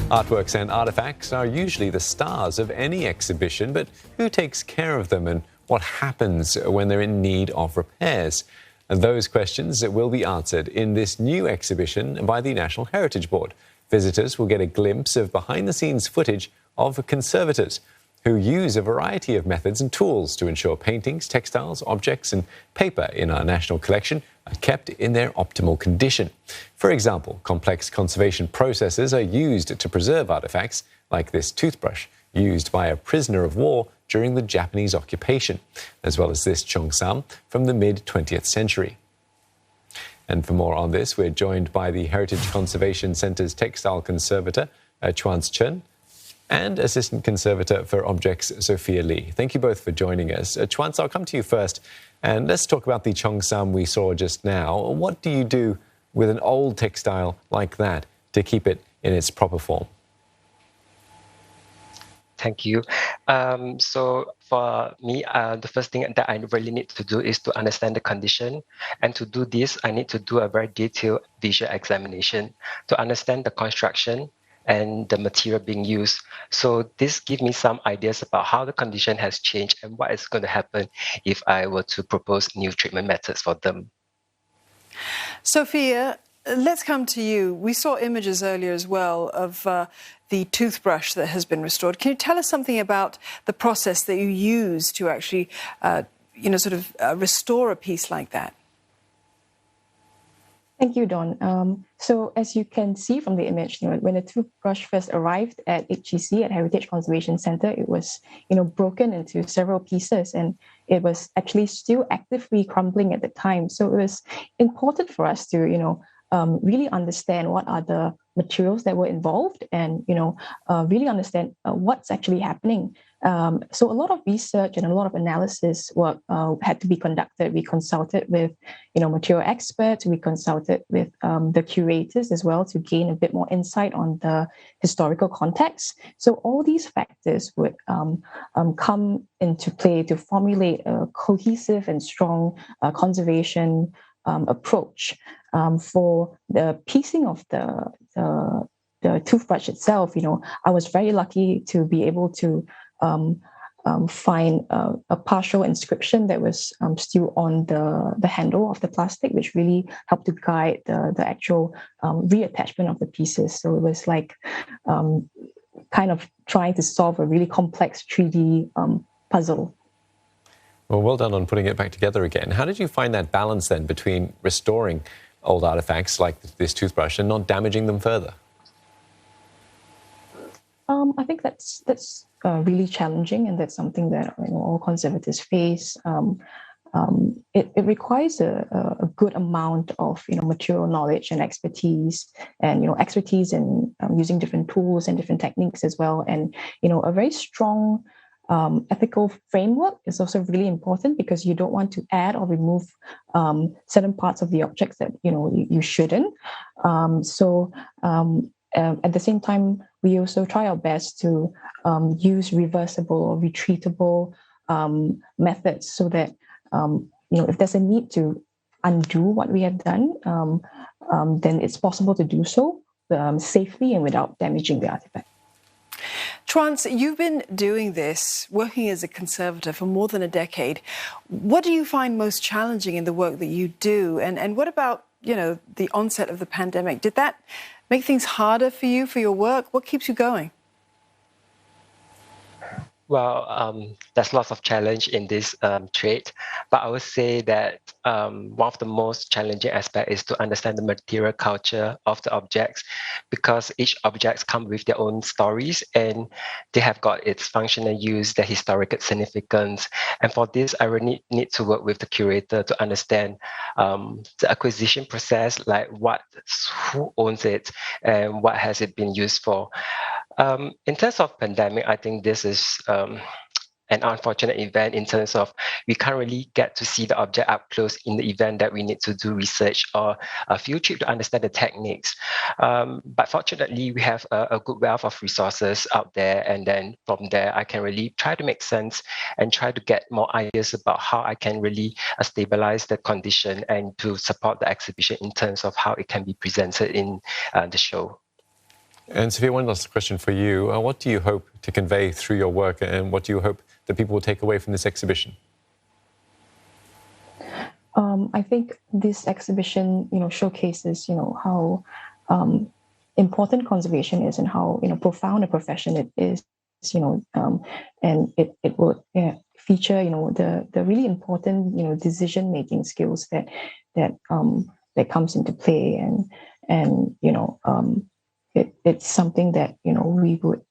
Artworks and artefacts are usually the stars of any exhibition, but who takes care of them and what happens when they're in need of repairs? And those questions will be answered in this new exhibition by the National Heritage Board. Visitors will get a glimpse of behind-the-scenes footage of conservators who use a variety of methods and tools to ensure paintings, textiles, objects and paper in our national collection are kept in their optimal condition. For example, complex conservation processes are used to preserve artefacts, like this toothbrush used by a prisoner of war during the Japanese occupation, as well as this cheongsam from the mid-20th century. And for more on this, we're joined by the Heritage Conservation Centre's textile conservator, Chuance Chen, and Assistant Conservator for Objects, Sophia Lee. Thank you both for joining us. Chuance, I'll come to you first, and let's talk about the cheongsam we saw just now. What do you do with an old textile like that to keep it in its proper form? Thank you. So for me, the first thing that I really need to do is to understand the condition. And to do this, I need to do a very detailed visual examination to understand the construction and the material being used. So this gives me some ideas about how the condition has changed and what is going to happen if I were to propose new treatment methods for them. Sophia, let's come to you. We saw images earlier as well of the toothbrush that has been restored. Can you tell us something about the process that you use to actually, restore a piece like that? Thank you, Dawn. So as you can see from the image, when the toothbrush first arrived at HCC, at Heritage Conservation Centre, it was, broken into several pieces, and it was actually still actively crumbling at the time. So it was important for us to, really understand what are the materials that were involved and, really understand what's actually happening. So a lot of research and a lot of analysis work had to be conducted. We consulted with, material experts. We consulted with the curators as well to gain a bit more insight on the historical context. So all these factors would come into play to formulate a cohesive and strong conservation approach. For the piecing of the toothbrush itself, I was very lucky to be able to find a partial inscription that was still on the handle of the plastic, which really helped to guide the actual reattachment of the pieces. So it was like kind of trying to solve a really complex 3D puzzle. Well done on putting it back together again. How did you find that balance then between restoring old artifacts like this toothbrush and not damaging them further? I think that's really challenging, and that's something that all conservators face. It requires a good amount of material knowledge and expertise, and expertise in using different tools and different techniques as well, and a very strong ethical framework is also really important, because you don't want to add or remove certain parts of the objects that you shouldn't. At the same time, we also try our best to use reversible or retreatable methods, so that if there's a need to undo what we have done, then it's possible to do so safely and without damaging the artifact. Chuance, you've been doing this, working as a conservator for more than a decade. What do you find most challenging in the work that you do? And what about, the onset of the pandemic? Did that make things harder for you, for your work? What keeps you going? Well, there's lots of challenge in this trade, but I would say that one of the most challenging aspects is to understand the material culture of the objects, because each objects come with their own stories and they have got its functional use, their historical significance. And for this, I really need to work with the curator to understand the acquisition process, like who owns it and what has it been used for. In terms of pandemic, I think this is an unfortunate event in terms of we can't really get to see the object up close in the event that we need to do research or a field trip to understand the techniques. But fortunately, we have a good wealth of resources out there. And then from there, I can really try to make sense and try to get more ideas about how I can really stabilize the condition and to support the exhibition in terms of how it can be presented in the show. And Sophia, one last question for you. What do you hope to convey through your work, and what do you hope that people will take away from this exhibition? I think this exhibition, showcases, how important conservation is and how, profound a profession it is, and it would feature, the really important, decision-making skills that comes into play, and it's something that, we would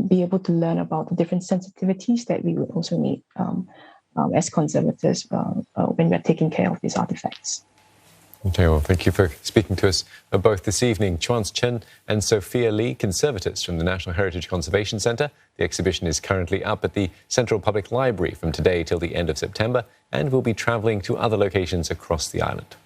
be able to learn about the different sensitivities that we would also need as conservators when we're taking care of these artifacts. Okay, well, thank you for speaking to us both this evening. Chuance Chen and Sophia Lee, conservators from the National Heritage Conservation Centre. The exhibition is currently up at the Central Public Library from today till the end of September, and will be travelling to other locations across the island.